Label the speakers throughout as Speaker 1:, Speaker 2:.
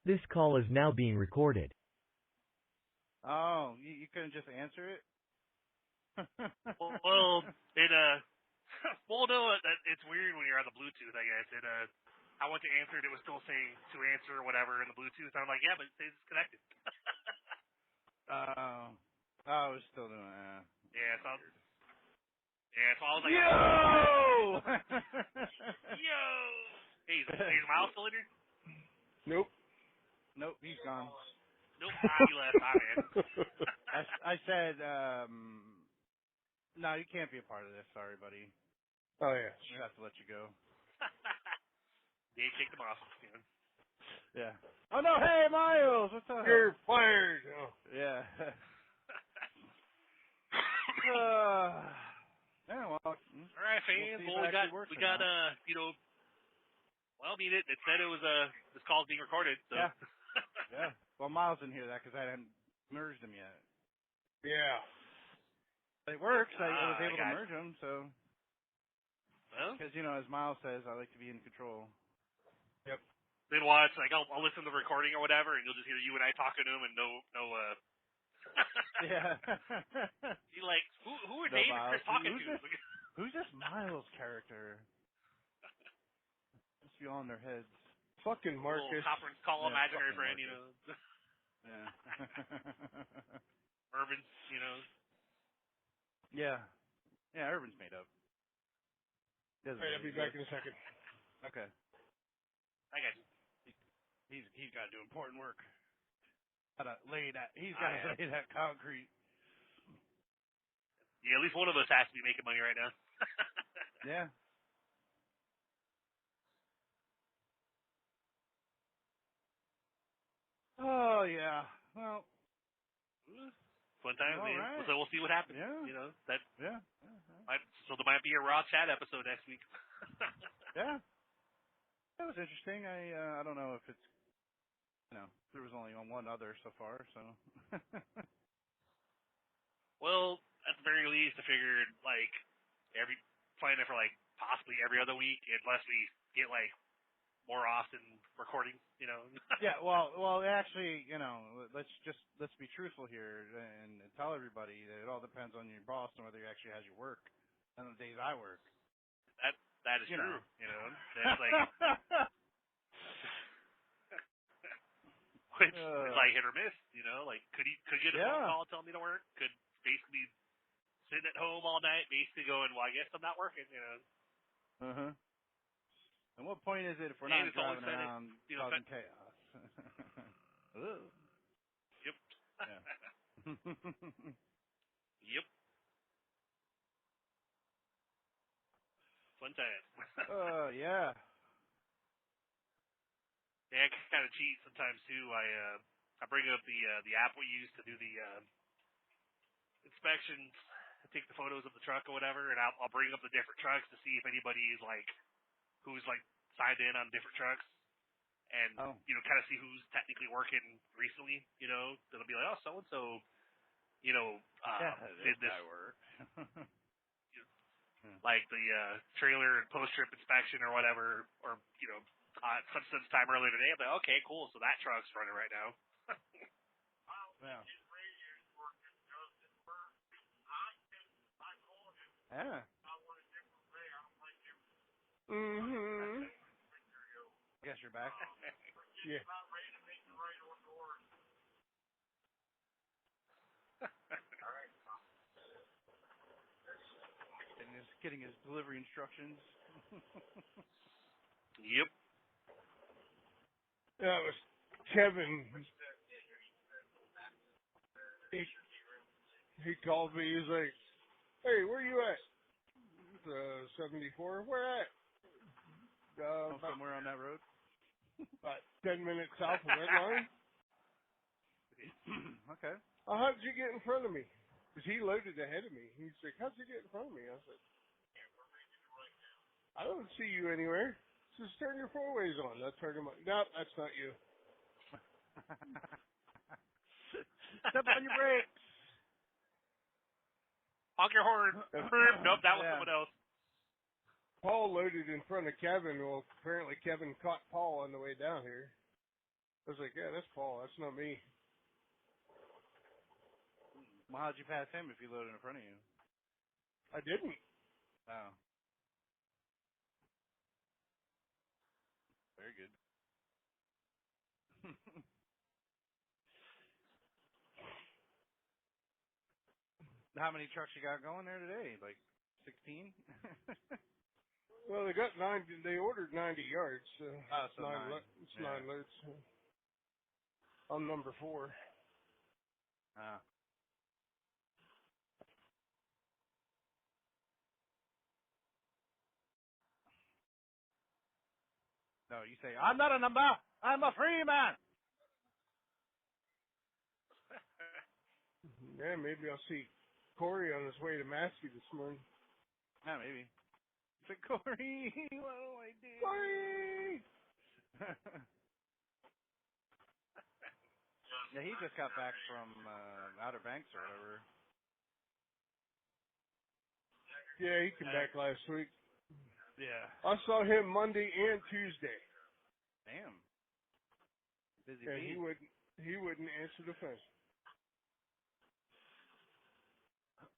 Speaker 1: This call is now being recorded.
Speaker 2: Oh, you couldn't just answer it?
Speaker 3: well, it well, no, it's weird when you're on the Bluetooth. I guess it I went to answer it. It was still saying to answer or whatever in the Bluetooth. And I'm like, yeah, but it says it's connected.
Speaker 2: Oh, I was still doing that.
Speaker 3: Yeah, so I was like,
Speaker 2: yo,
Speaker 3: yo. Hey, is Miles still in here?
Speaker 4: Nope.
Speaker 2: Nope, he's gone.
Speaker 3: Nope, he left. Man.
Speaker 2: I said, no, you can't be a part of this. Sorry, buddy.
Speaker 4: Oh, yeah.
Speaker 2: We have to let you go.
Speaker 3: They kicked him off. You know?
Speaker 2: Yeah. Oh, no, hey, Miles, what's up?
Speaker 4: You're fired. Oh.
Speaker 2: Yeah. Yeah, well. All
Speaker 3: right, fans. Well, we got well, I mean, it said it was this call's being recorded, so.
Speaker 2: Yeah. Yeah. Well, Miles didn't hear that because I hadn't merged them yet.
Speaker 4: Yeah.
Speaker 2: It works. I was able to merge them, so.
Speaker 3: Well.
Speaker 2: Because, as Miles says, I like to be in control.
Speaker 4: Yep.
Speaker 3: Then watch, I'll listen to the recording or whatever, and you'll just hear you and I talking to him, and no.
Speaker 2: Yeah.
Speaker 3: You're like, who are Dave and Chris talking to?
Speaker 2: Who's this Miles character? Must be all in their heads.
Speaker 4: Fucking Marcus.
Speaker 3: Little conference call, imaginary friend,
Speaker 2: Marcus. Yeah.
Speaker 3: Urban,
Speaker 2: Yeah. Yeah, Urban's made up.
Speaker 4: All right, I'll be back in a second.
Speaker 2: Okay.
Speaker 3: I got you.
Speaker 2: He's got to do important work. He's got to lay that concrete.
Speaker 3: Yeah, at least one of us has to be making money right now.
Speaker 2: Yeah. Oh yeah. Well.
Speaker 3: Fun times, man.
Speaker 2: Right.
Speaker 3: So we'll see what happens.
Speaker 2: Yeah.
Speaker 3: Yeah. So there might be a Raw Chat episode next week.
Speaker 2: Yeah. That was interesting. I don't know if it's there was only one other so far, so.
Speaker 3: Well, at the very least, I figured plan it for possibly every other week, unless we get more often recording,
Speaker 2: Yeah, well, actually, let's be truthful here and tell everybody that it all depends on your boss and whether he actually has your work on the days I work.
Speaker 3: That is true. That's which is hit or miss. Could get a phone call telling me to work? Could basically sitting at home all night, basically going, well, I guess I'm not working.
Speaker 2: And what point is it if we're not driving around causing chaos?
Speaker 3: Yep. Yep. Fun time.
Speaker 2: Yeah.
Speaker 3: Yeah, I kind of cheat sometimes too. I bring up the app we use to do the inspections, take the photos of the truck or whatever, and I'll bring up the different trucks to see if anybody is who's signed in on different trucks, and kind of see who's technically working recently. That'll be like, oh, so and so, did this
Speaker 2: work.
Speaker 3: like the trailer and post trip inspection or whatever, or such time earlier today. I'm like, okay, cool. So that truck's running right now.
Speaker 2: Yeah. Yeah.
Speaker 4: Mm-hmm.
Speaker 2: Guess you're back.
Speaker 4: Yeah.
Speaker 2: And he's getting his delivery instructions.
Speaker 3: Yep.
Speaker 4: That was Kevin. He called me. He was like, "Hey, where you at?" 74. Where at?
Speaker 2: Somewhere on that road.
Speaker 4: About 10 minutes south of Redline.
Speaker 2: Okay.
Speaker 4: Oh, how did you get in front of me? Because he loaded ahead of me. He's like, how'd you get in front of me? I said, I don't see you anywhere. Just turn your four-ways on. I turned him on. Nope, that's not you.
Speaker 2: Step on your brakes.
Speaker 3: Honk your horn. Nope, that was someone else.
Speaker 4: Paul loaded in front of Kevin. Well, apparently Kevin caught Paul on the way down here. I was like, yeah, that's Paul. That's not me.
Speaker 2: Well, how'd you pass him if he loaded in front of you?
Speaker 4: I didn't.
Speaker 2: Oh. Very good. How many trucks you got going there today? Like 16?
Speaker 4: Well, they got 90. They ordered 90 yards. So
Speaker 2: so nine.
Speaker 4: It's 9 loads. I'm number 4.
Speaker 2: Ah. No, you say, I'm not a number. I'm a free man.
Speaker 4: Yeah, maybe I'll see Corey on his way to Maskey this morning.
Speaker 2: Yeah, maybe. Say, Corey, what do I do?
Speaker 4: Corey!
Speaker 2: Yeah, he just got back from Outer Banks or whatever.
Speaker 4: Yeah, he came back last week.
Speaker 2: Yeah.
Speaker 4: I saw him Monday and Tuesday.
Speaker 2: Damn. Busy
Speaker 4: Yeah,
Speaker 2: bee.
Speaker 4: he wouldn't answer the phone.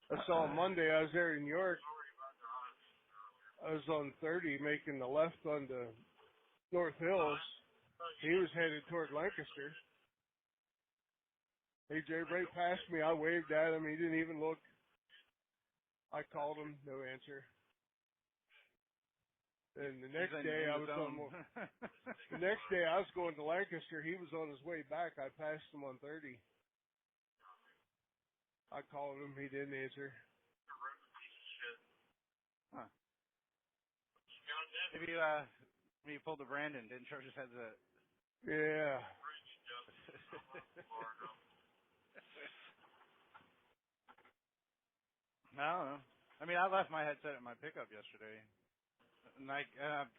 Speaker 4: I saw him Monday. I was there in New York. I was on 30 making the left on the North Hills. He was headed toward Lancaster. He drove right past me. I waved at him. He didn't even look. I called him. No answer. And the next day I was the next day I was going to Lancaster. He was on his way back. I passed him on 30. I called him. He didn't answer.
Speaker 2: Huh. Maybe you pulled the Brandon, didn't charge his headset.
Speaker 4: Yeah.
Speaker 2: I don't know. I mean, I left my headset at my pickup yesterday, and I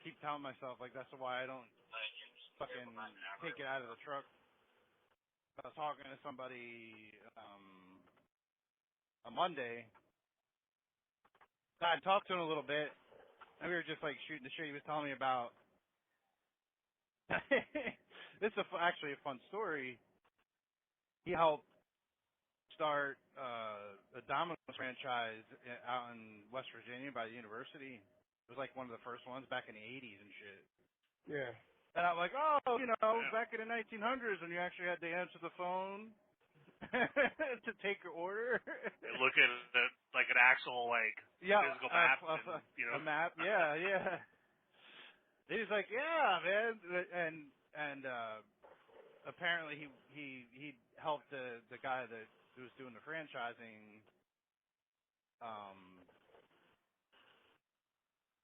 Speaker 2: keep telling myself like that's why I don't fucking take it out of the truck. I was talking to somebody on Monday. I talked to him a little bit, and we were just like shooting the shit. He was telling me about. This is actually a fun story. He helped start a Domino's franchise out in West Virginia by the university. It was like one of the first ones back in the 80s and shit.
Speaker 4: Yeah.
Speaker 2: And I'm like, oh, you know, back in the 1900s when you actually had to answer the phone to take your order.
Speaker 3: Look at it like an actual physical map.
Speaker 2: A map, yeah. He's like, yeah, man, and apparently he helped the guy that was doing the franchising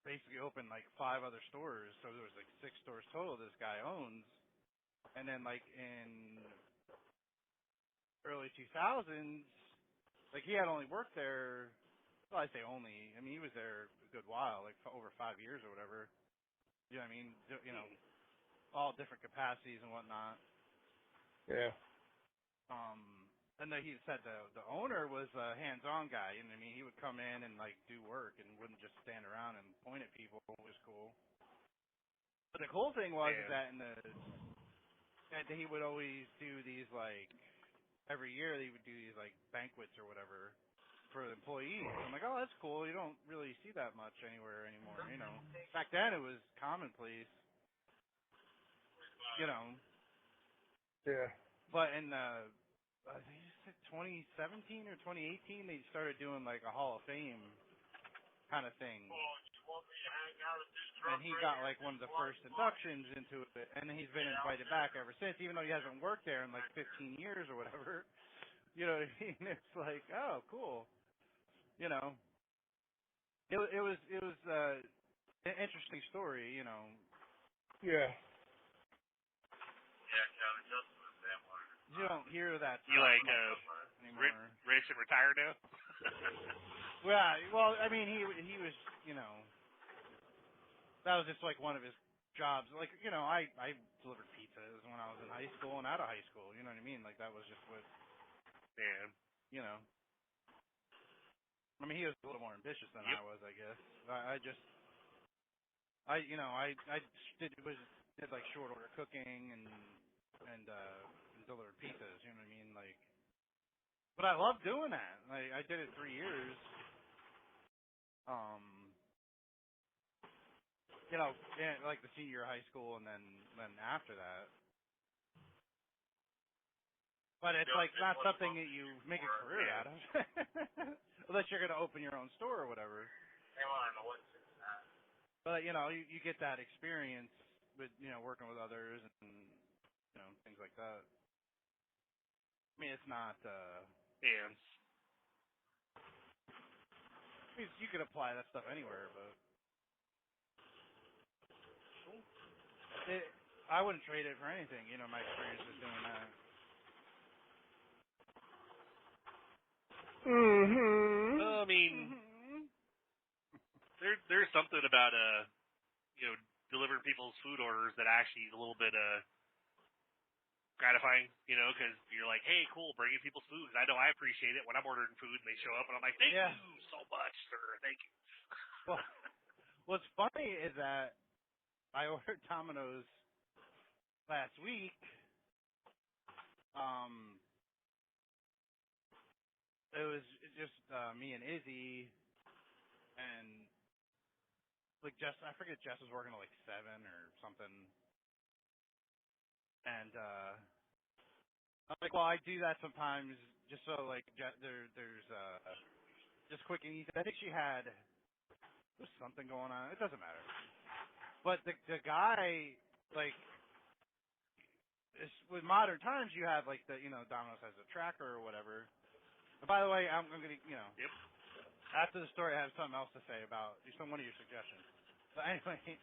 Speaker 2: basically open like 5 other stores, so there was like 6 stores total this guy owns. And then like in early 2000s, like he had only worked there, well I say only, I mean he was there a good while, like over 5 years or whatever. You know what I mean? You know, all different capacities and whatnot.
Speaker 4: Yeah.
Speaker 2: And then he said the owner was a hands-on guy, and I mean he would come in and like do work and wouldn't just stand around and point at people, which was cool. But the cool thing was is that that he would always do these like every year he would do these like banquets or whatever for the employees. I'm like, oh, that's cool. You don't really see that much anywhere anymore, you know. Back then it was commonplace, you know.
Speaker 4: Yeah.
Speaker 2: But in I think it's 2017 or 2018, they started doing like a Hall of Fame kind of thing. And he got like one of the first inductions into it, and he's been invited back ever since, even though he hasn't worked there in like 15 years or whatever. You know what I mean? It's like, oh, cool. You know, it was an interesting story. You know.
Speaker 4: Yeah.
Speaker 2: You don't hear that.
Speaker 3: You like
Speaker 2: anymore.
Speaker 3: Rich and retired now?
Speaker 2: Well, I mean, he was, you know, that was just like one of his jobs. Like, you know, I delivered pizzas when I was in high school and out of high school. You know what I mean? Like that was just what.
Speaker 3: Yeah.
Speaker 2: You know. I mean, he was a little more ambitious than I was, I guess. I did like short order cooking and But I love doing that. I did it 3 years. You know, like the senior year of high school, and then after that. But it's like not something that you make a career out of, unless you're gonna open your own store or whatever. But you know, you get that experience with working with others and things like that. I mean, it's not.
Speaker 3: Yeah.
Speaker 2: I mean, you could apply that stuff anywhere, but I wouldn't trade it for anything. You know, my experience is doing that.
Speaker 3: Well, I mean, there's something about delivering people's food orders that actually is a little bit gratifying, because you're like, hey, cool, bringing people's food. I know I appreciate it when I'm ordering food and they show up and I'm like, thank you so much, sir, thank you.
Speaker 2: Well, what's funny is that I ordered Domino's last week. It was just me and Izzy, and like Jess, I forget, Jess was working till like 7 or something, and I'm like, well, I do that sometimes just so like there's just quick and easy. I think there's something going on. It doesn't matter. But the guy, like, with modern times, you have like Domino's has a tracker or whatever. And by the way, I'm gonna
Speaker 3: Yep.
Speaker 2: After the story, I have something else to say about one of your suggestions. But anyway,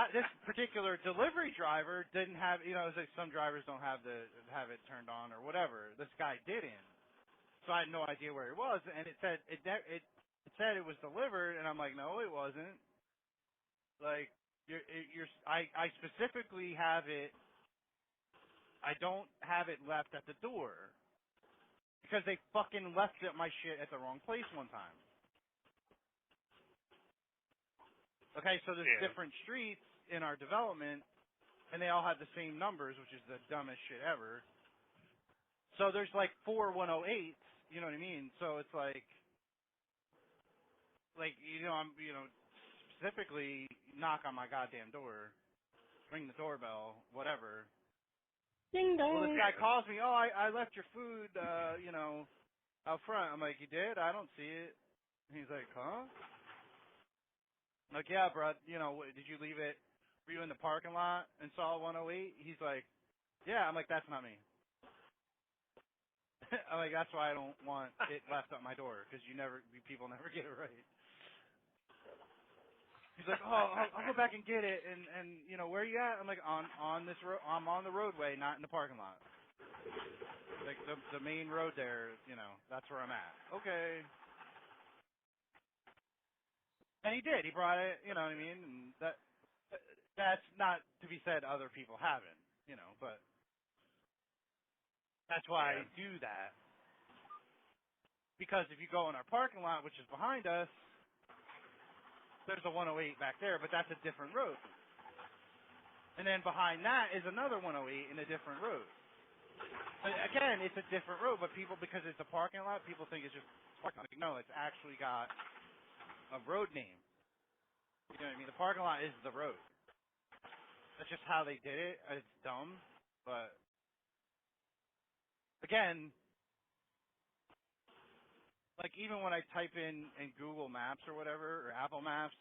Speaker 2: this particular delivery driver didn't have, it's like some drivers don't have it turned on or whatever. This guy didn't, so I had no idea where he was, and it said it said it was delivered, and I'm like, no, it wasn't. Like, I specifically have it. I don't have it left at the door. Because they fucking left my shit at the wrong place one time. Okay, so there's different streets in our development, and they all have the same numbers, which is the dumbest shit ever. So there's like 4 108s, you know what I mean? So it's like I'm, specifically knock on my goddamn door, ring the doorbell, whatever.
Speaker 5: Ding dong.
Speaker 2: Well, this guy calls me, I left your food, out front. I'm like, you did? I don't see it. And he's like, huh? I'm like, yeah, bro, did you leave it? Were you in the parking lot and saw 108? He's like, yeah. I'm like, that's not me. I'm like, that's why I don't want it left at my door, because people never get it right. He's like, I'll go back and get it, and where are you at? I'm like, on this road. I'm on the roadway, not in the parking lot. Like the main road there, that's where I'm at. Okay. And he did. He brought it. You know what I mean? And that's not to be said other people haven't. But that's why I do that. Because if you go in our parking lot, which is behind us, there's a 108 back there, but that's a different road. And then behind that is another 108 in a different road. But again, it's a different road, but people, because it's a parking lot, people think it's just parking lot. No, it's actually got a road name. You know what I mean? The parking lot is the road. That's just how they did it. It's dumb, but again, like even when I type in Google Maps or whatever, or Apple Maps,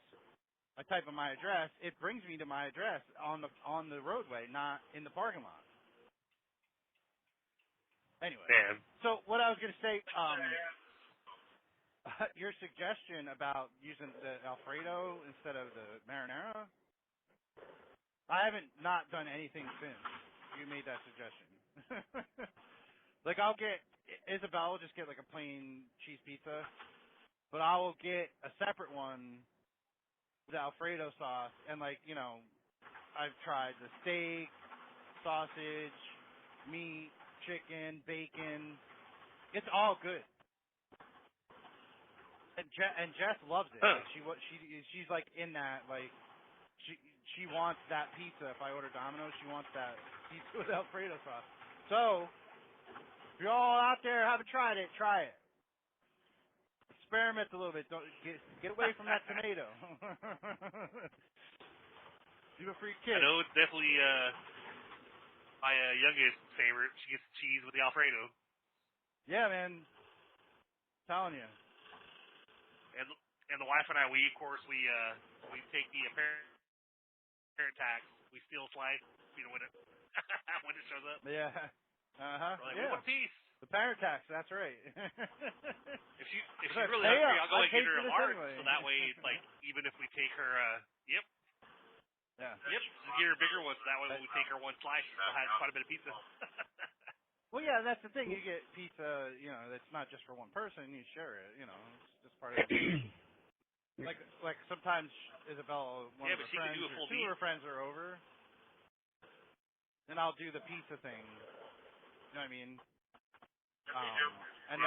Speaker 2: I type in my address, it brings me to my address on the roadway, not in the parking lot. Anyway, so what I was going to say, your suggestion about using the Alfredo instead of the marinara, I haven't not done anything since you made that suggestion. Like Isabel will just get like a plain cheese pizza, but I will get a separate one with Alfredo sauce, and I've tried the steak, sausage, meat, chicken, bacon. It's all good. And Jess loves it. Like she's like in that, like she wants that pizza. If I order Domino's, she wants that pizza with Alfredo sauce. So If you're all out there haven't tried it, try it. Experiment a little bit. Don't get away from that tomato. Do it for your kids.
Speaker 3: I know it's definitely my youngest favorite. She gets cheese with the Alfredo.
Speaker 2: Yeah, man. I'm telling you.
Speaker 3: And the wife and I, we take the parent tax. We steal slice, when it when it shows up.
Speaker 2: Yeah.
Speaker 3: We're like,
Speaker 2: yeah.
Speaker 3: we want a piece.
Speaker 2: The parent tax. That's right.
Speaker 3: if she's really hungry, I'll go and get her a large. Anyway. So that way, it's like even if we take her, yep.
Speaker 2: Yeah.
Speaker 3: Yep. Just get her a bigger one. So that way, when we take her one slice, she still has quite a bit of pizza.
Speaker 2: Well, yeah, that's the thing. You get pizza, that's not just for one person. You share it. It's just part of it. Like sometimes Isabella, one of her friends, or two of her friends are over, and I'll do the pizza thing. You know what I mean? And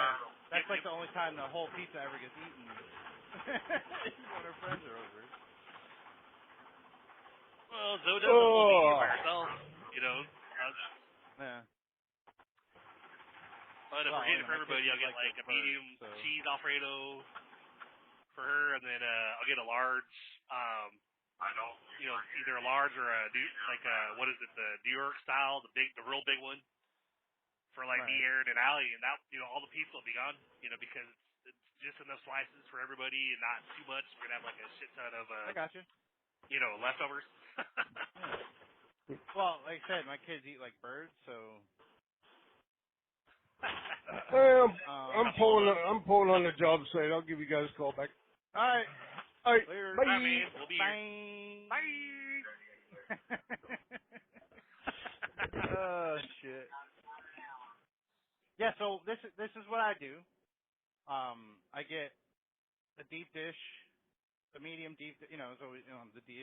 Speaker 2: that's like the only time the whole pizza ever gets eaten. When her friends are over.
Speaker 3: Well, Zoe does the whole meat by herself,
Speaker 2: Yeah.
Speaker 3: But if we're getting it for everybody, I'll get like a medium cheese Alfredo for her, and then I'll get a large, either a large or what is it, the New York style, the real big one for like me, Aaron, and Allie, and that, all the pizza will be gone, because it's just enough slices for everybody and not too much. We're gonna have like a shit ton of
Speaker 2: I got you.
Speaker 3: Leftovers.
Speaker 2: Well, like I said, my kids eat like birds, so.
Speaker 4: I'm pulling on the job site. I'll give you guys a call back.
Speaker 2: All right.
Speaker 3: Later.
Speaker 4: Bye.
Speaker 3: Bye, man. We'll be
Speaker 2: here. Bye. Oh shit. Yeah. So this is what I do. I get the deep dish, the medium deep. So you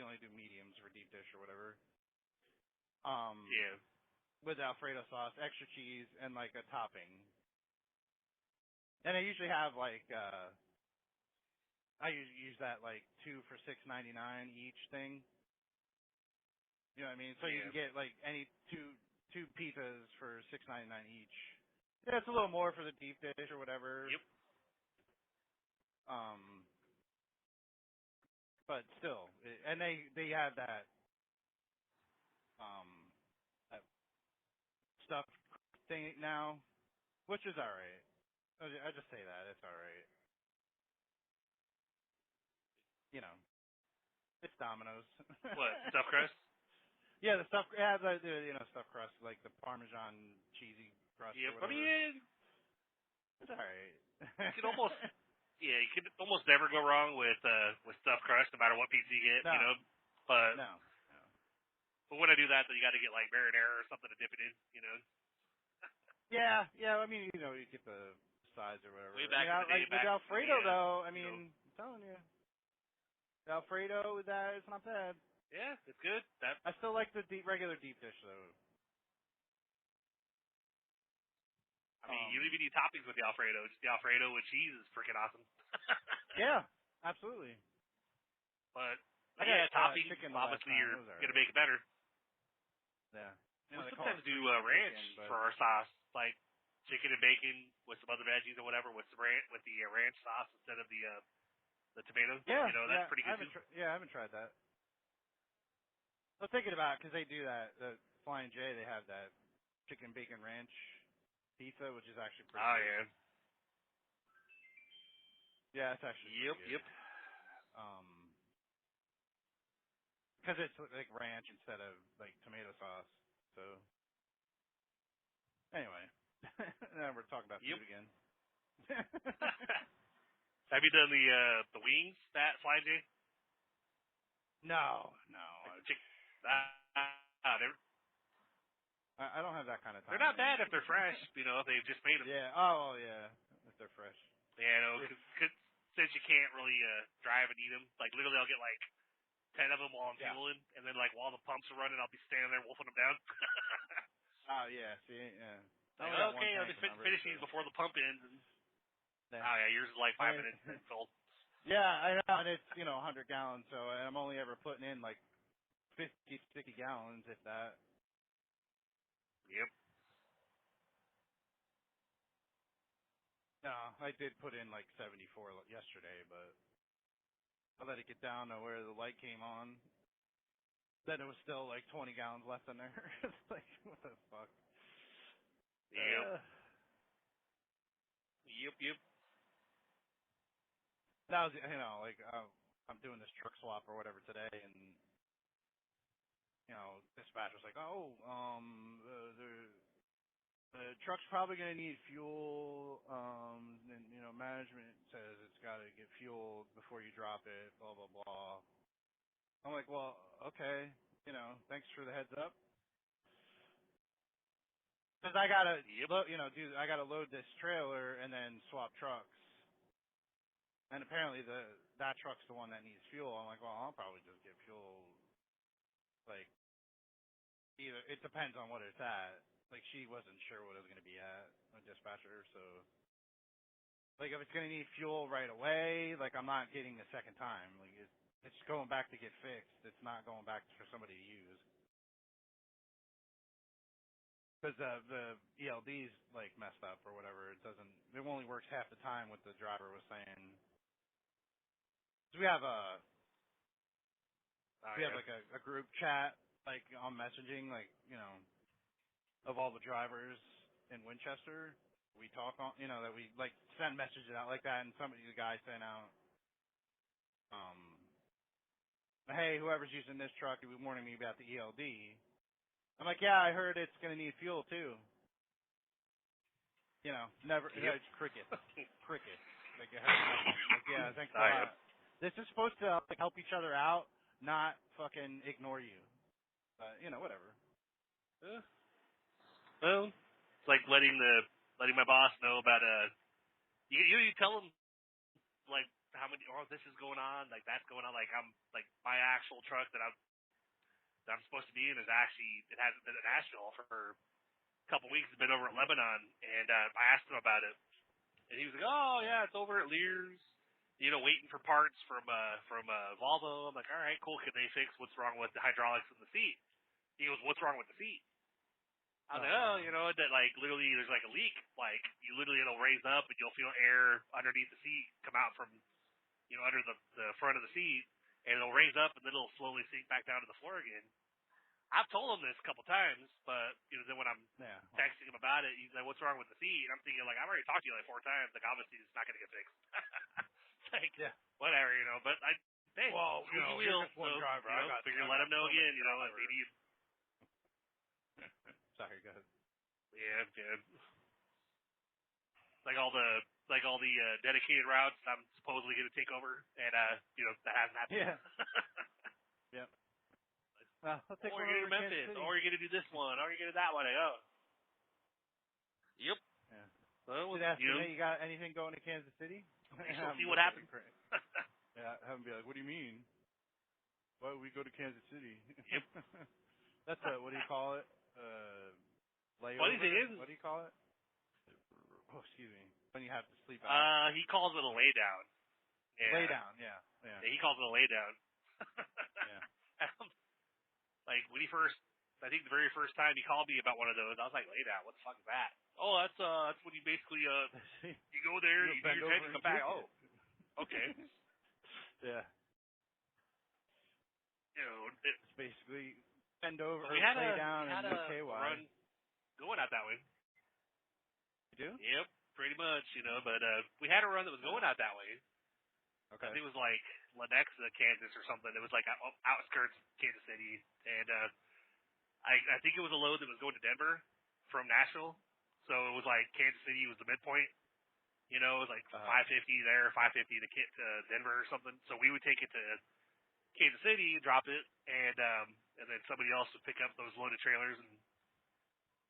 Speaker 2: only do mediums for deep dish or whatever.
Speaker 3: Yeah.
Speaker 2: With Alfredo sauce, extra cheese, and like a topping. And I usually have like I use that like 2 for $6.99 each thing. You know what I mean? So you can get like any two pizzas for $6.99 each. Yeah, it's a little more for the deep dish or whatever.
Speaker 3: Yep.
Speaker 2: But still, and they have that that stuff thing now, which is all right. I just say that it's all right. It's Domino's.
Speaker 3: What, stuffed crust?
Speaker 2: Yeah, the stuff. Yeah, the stuffed crust, like the Parmesan cheesy crust.
Speaker 3: Yep.
Speaker 2: Or whatever. It's all right.
Speaker 3: You could almost never go wrong with stuffed crust, no matter what pizza you get.
Speaker 2: No.
Speaker 3: But
Speaker 2: no.
Speaker 3: But when I do that, then you got to get like marinara or something to dip it in.
Speaker 2: Yeah. I mean, you get the sides or whatever.
Speaker 3: Way back in the day,
Speaker 2: like with Alfredo, though. I mean, I'm telling you, the Alfredo with that is not bad.
Speaker 3: Yeah, it's good.
Speaker 2: I still like the regular deep dish though.
Speaker 3: I mean, you don't even need toppings with the Alfredo. Just the Alfredo with cheese is freaking awesome.
Speaker 2: Yeah, absolutely.
Speaker 3: But
Speaker 2: toppings
Speaker 3: obviously you're gonna make it better.
Speaker 2: Yeah.
Speaker 3: We sometimes do ranch for our sauce, like chicken and bacon with some other veggies or whatever with the ranch sauce instead of the tomatoes.
Speaker 2: Yeah,
Speaker 3: that's pretty good too.
Speaker 2: I haven't tried that. I was thinking about it because they do that. The Flying J, they have that chicken bacon ranch pizza, which is actually pretty good.
Speaker 3: Yeah.
Speaker 2: Yeah, it's actually pretty good.
Speaker 3: Yep.
Speaker 2: Because it's like ranch instead of like tomato sauce. So anyway, now we're talking about food again.
Speaker 3: Have you done the wings that Flying J?
Speaker 2: No. I don't have that kind of time.
Speaker 3: They're not bad if they're fresh, if they've just made them.
Speaker 2: Yeah. Oh, yeah. If they're fresh.
Speaker 3: Yeah, cause since you can't really drive and eat them, like literally I'll get like 10 of them while I'm fueling, and then like while the pumps are running, I'll be standing there wolfing them down.
Speaker 2: Oh, yeah. See, yeah.
Speaker 3: Like, okay, I'll just finish these before the pump ends. And, oh, yeah, yours is like 5 minutes full.
Speaker 2: Yeah, I know, and it's, 100 gallons, so I'm only ever putting in like 50, 60 gallons, if that.
Speaker 3: Yep.
Speaker 2: No, I did put in like 74 yesterday, but I let it get down to where the light came on. Then it was still like 20 gallons left in there. It's like, what the fuck?
Speaker 3: Yep. Yep.
Speaker 2: That was, like, I'm doing this truck swap or whatever today, and, dispatch was like, the truck's probably going to need fuel, and, management says it's got to get fueled before you drop it, blah, blah, blah. I'm like, well, okay, thanks for the heads up. Because I got to, I got to load this trailer and then swap trucks. And apparently that truck's the one that needs fuel. I'm like, well, I'll probably just get fuel. Like, either, it depends on what it's at. Like, she wasn't sure what it was going to be at, a dispatcher, so. Like, if it's going to need fuel right away, like, I'm not getting a second time. Like, it's going back to get fixed. It's not going back for somebody to use. Because the ELD's, like, messed up or whatever. It only works half the time, what the driver was saying. So we have like a group chat, like, on messaging, like, of all the drivers in Winchester. We talk on, that we, like, send messages out like that, and the guy sent out, hey, whoever's using this truck, he was warning me about the ELD. I'm like, yeah, I heard it's going to need fuel, too. Never, it's cricket. Cricket. Like, yeah, thanks a lot. This is supposed to, like, help each other out, not fucking ignore you. Whatever.
Speaker 3: Well, it's like letting my boss know about you tell him like how many this is going on, like that's going on, like I'm like my actual truck that I'm supposed to be in it hasn't been in Nashville for a couple weeks. It's been over at Lebanon, and I asked him about it, and he was like, oh yeah, it's over at Lear's, waiting for parts from Volvo. I'm like, all right, cool. Can they fix what's wrong with the hydraulics in the seat? He goes, what's wrong with the seat? I was like, that like literally there's like a leak. Like you literally it'll raise up and you'll feel air underneath the seat come out from, under the front of the seat, and it'll raise up and then it'll slowly sink back down to the floor again. I've told him this a couple times, but then when I'm texting him about it, he's like, what's wrong with the seat? And I'm thinking like, I've already talked to you like 4 times. Like obviously it's not going to get fixed. Like whatever, but
Speaker 2: well,
Speaker 3: you're
Speaker 2: just one driver.
Speaker 3: I figure let him know again, and maybe.
Speaker 2: Sorry, go ahead.
Speaker 3: Yeah, good. Like all the dedicated routes I'm supposedly going to take over, and that hasn't happened.
Speaker 2: Yeah. Yep. I'll take
Speaker 3: or you're going to Memphis, or you're going to do this one, or you're going to do that one. Yep.
Speaker 2: Yeah.
Speaker 3: Well,
Speaker 2: you got anything going to Kansas City?
Speaker 3: We'll see what happens.
Speaker 2: Yeah, have them be like, what do you mean? Why would we go to Kansas City?
Speaker 3: Yep.
Speaker 2: That's what do you call it? Layover?
Speaker 3: Funny thing is,
Speaker 2: what do you call it? Oh, excuse me. When you have to sleep out.
Speaker 3: He calls it a lay down. Yeah.
Speaker 2: Lay down, yeah.
Speaker 3: He calls it a lay down.
Speaker 2: Yeah.
Speaker 3: Like when I think the very first time he called me about one of those, I was like, lay down, what the fuck is that? Oh, that's when you basically you go there, you do your head, you come back. Oh, okay.
Speaker 2: Yeah. It's basically bend over,
Speaker 3: we had
Speaker 2: lay down,
Speaker 3: we had
Speaker 2: and
Speaker 3: a
Speaker 2: KY.
Speaker 3: run going out that way.
Speaker 2: You do?
Speaker 3: Yep, pretty much, but we had a run that was going out that way.
Speaker 2: Okay.
Speaker 3: I think it was like Lenexa, Kansas or something. It was like outskirts of Kansas City. And I think it was a load that was going to Denver from Nashville. So it was like Kansas City was the midpoint. It was like 550 there, 550 to Denver or something. So we would take it to Kansas City, drop it, and then somebody else would pick up those loaded trailers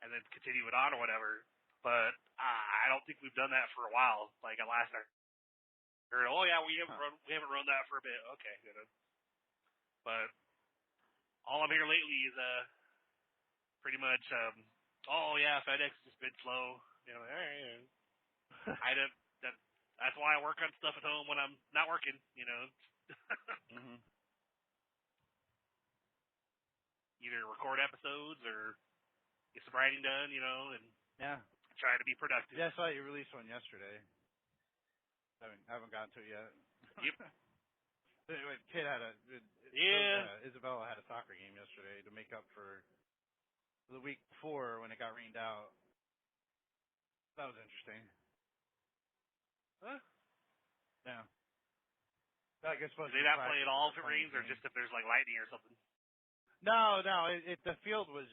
Speaker 3: and then continue it on or whatever. But I don't think we've done that for a while. Like at last I heard, oh yeah, we haven't run that for a bit. Okay, But all I'm hearing lately is pretty much oh yeah, FedEx has just been slow. All right. That's why I work on stuff at home when I'm not working.
Speaker 2: Mm-hmm.
Speaker 3: Either record episodes or get some writing done. And
Speaker 2: yeah,
Speaker 3: try to be productive.
Speaker 2: Yeah, I saw you release one yesterday. I haven't gotten to it yet.
Speaker 3: Yep.
Speaker 2: The kid had Isabella had a soccer game yesterday to make up for the week before when it got rained out. That was interesting.
Speaker 3: Huh?
Speaker 2: Yeah. I guess
Speaker 3: Do they not play at all if it rains, or just if there's like lightning or something?
Speaker 2: No. The field was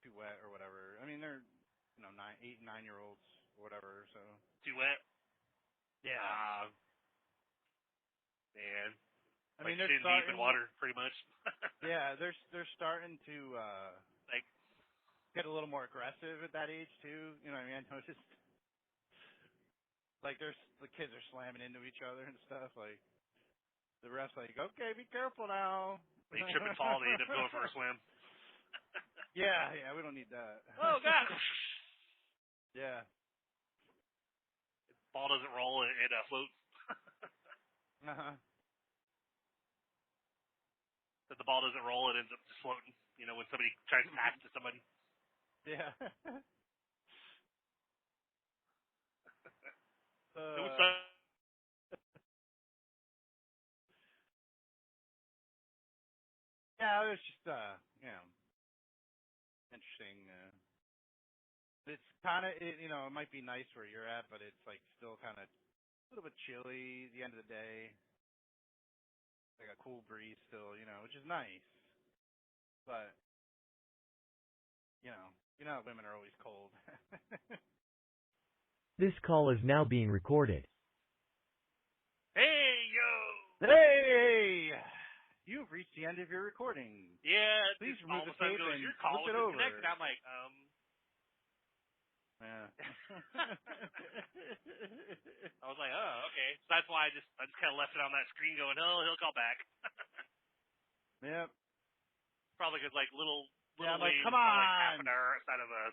Speaker 2: too wet or whatever. I mean, they're 8 and 9 year olds or whatever. So
Speaker 3: Too wet.
Speaker 2: yeah.
Speaker 3: Man.
Speaker 2: I mean,
Speaker 3: like
Speaker 2: they're
Speaker 3: deep in water, pretty much.
Speaker 2: Yeah, they're starting to
Speaker 3: like
Speaker 2: get a little more aggressive at that age too. You know what I mean? I noticed. Like the kids are slamming into each other and stuff. Like the refs like, okay, be careful now.
Speaker 3: They trip and fall. They end up going for a swim.
Speaker 2: Yeah, we don't need that.
Speaker 3: Oh God.
Speaker 2: Yeah.
Speaker 3: Ball doesn't roll, it floats. If the ball doesn't roll, it ends up just floating. You know, when somebody tries to pass to somebody.
Speaker 2: Yeah. Yeah, it was just interesting. It's kind of it might be nice where you're at, but it's like still kind of a little bit chilly at the end of the day. Like a cool breeze still, which is nice. But women are always cold.
Speaker 1: This call is now being recorded.
Speaker 3: Hey, yo!
Speaker 2: Hey! You've reached the end of your recording.
Speaker 3: Yeah,
Speaker 2: please
Speaker 3: all
Speaker 2: remove
Speaker 3: of
Speaker 2: the
Speaker 3: a sudden
Speaker 2: tape
Speaker 3: goes,
Speaker 2: and
Speaker 3: your call
Speaker 2: flip
Speaker 3: was
Speaker 2: it over.
Speaker 3: disconnected. I'm like,
Speaker 2: Yeah.
Speaker 3: I was like, oh, okay. So that's why I just kind of left it on that screen going, oh, he'll call back.
Speaker 2: Yep.
Speaker 3: Probably because, like, little
Speaker 2: I'm like,
Speaker 3: waves
Speaker 2: come
Speaker 3: for,
Speaker 2: on!
Speaker 3: like, half an hour outside of a...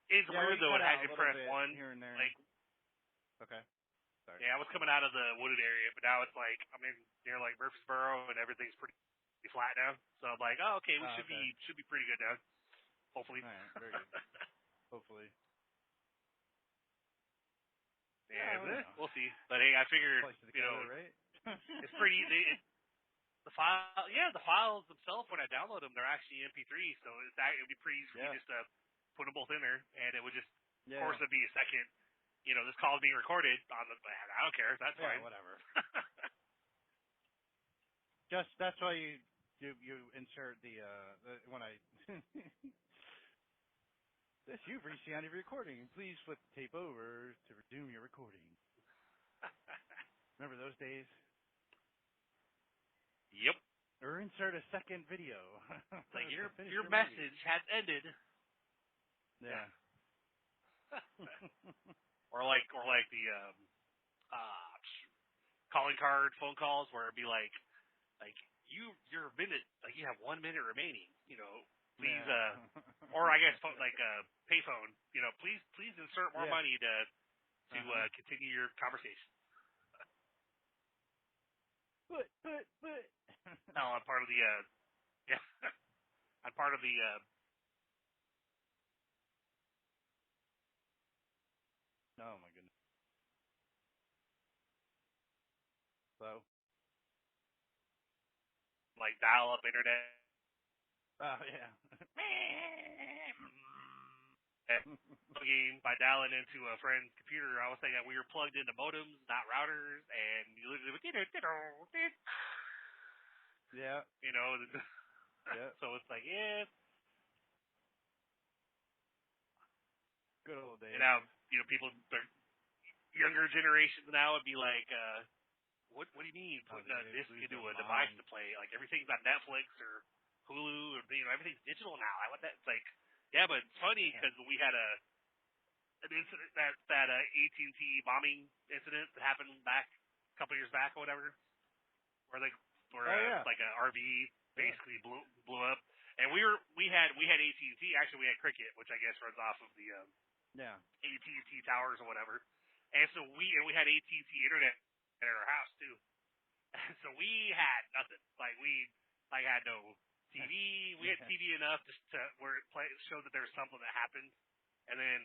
Speaker 3: It's weird, though. It has you press one.
Speaker 2: Here and there.
Speaker 3: Like,
Speaker 2: okay. Sorry.
Speaker 3: Yeah, I was coming out of the wooded area, but now it's like, I'm in near, like, Murfreesboro, and everything's pretty flat now. So I'm like, oh, okay, we should be pretty good now. Hopefully.
Speaker 2: All right, very good. Hopefully.
Speaker 3: Yeah, we'll see. But hey, I figured,
Speaker 2: right?
Speaker 3: it's pretty easy. The files themselves, when I download them, they're actually MP3, so it would be pretty easy for me just to put them both in there, and it would just, of course, it'd be a second. This call is being recorded on the. I don't care. That's fine.
Speaker 2: Whatever. That's why you insert the when I. You've reached the end of your recording. Please flip the tape over to resume your recording. Remember those days?
Speaker 3: Yep.
Speaker 2: Or insert a second video.
Speaker 3: Like your message has ended.
Speaker 2: Yeah.
Speaker 3: or like the calling card phone calls where it'd be like you're a minute, like you have 1 minute remaining. Please or I guess payphone. Please insert more money to continue your conversation.
Speaker 2: But.
Speaker 3: No, I'm part of the I'm part of the
Speaker 2: Oh my goodness. Hello?
Speaker 3: like dial up internet.
Speaker 2: Oh yeah.
Speaker 3: By dialing into a friend's computer, I was thinking we were plugged into modems, not routers, and you literally would
Speaker 2: yeah. Yeah.
Speaker 3: So it's like,
Speaker 2: good old days.
Speaker 3: And now, people, the younger generations now would be like, what do you mean putting a disc into a device to play? Like everything's on Netflix or Hulu, or everything's digital now. I want that. It's like, yeah, but it's funny because we had an incident that AT&T bombing incident that happened a couple years back or whatever, where like an RV basically blew up, and we had AT&T. Actually, we had Cricket, which I guess runs off of the AT&T towers or whatever, and so we had AT&T internet at our house too. So we had nothing. Like we had no TV. We had TV enough just to where it showed that there was something that happened, and then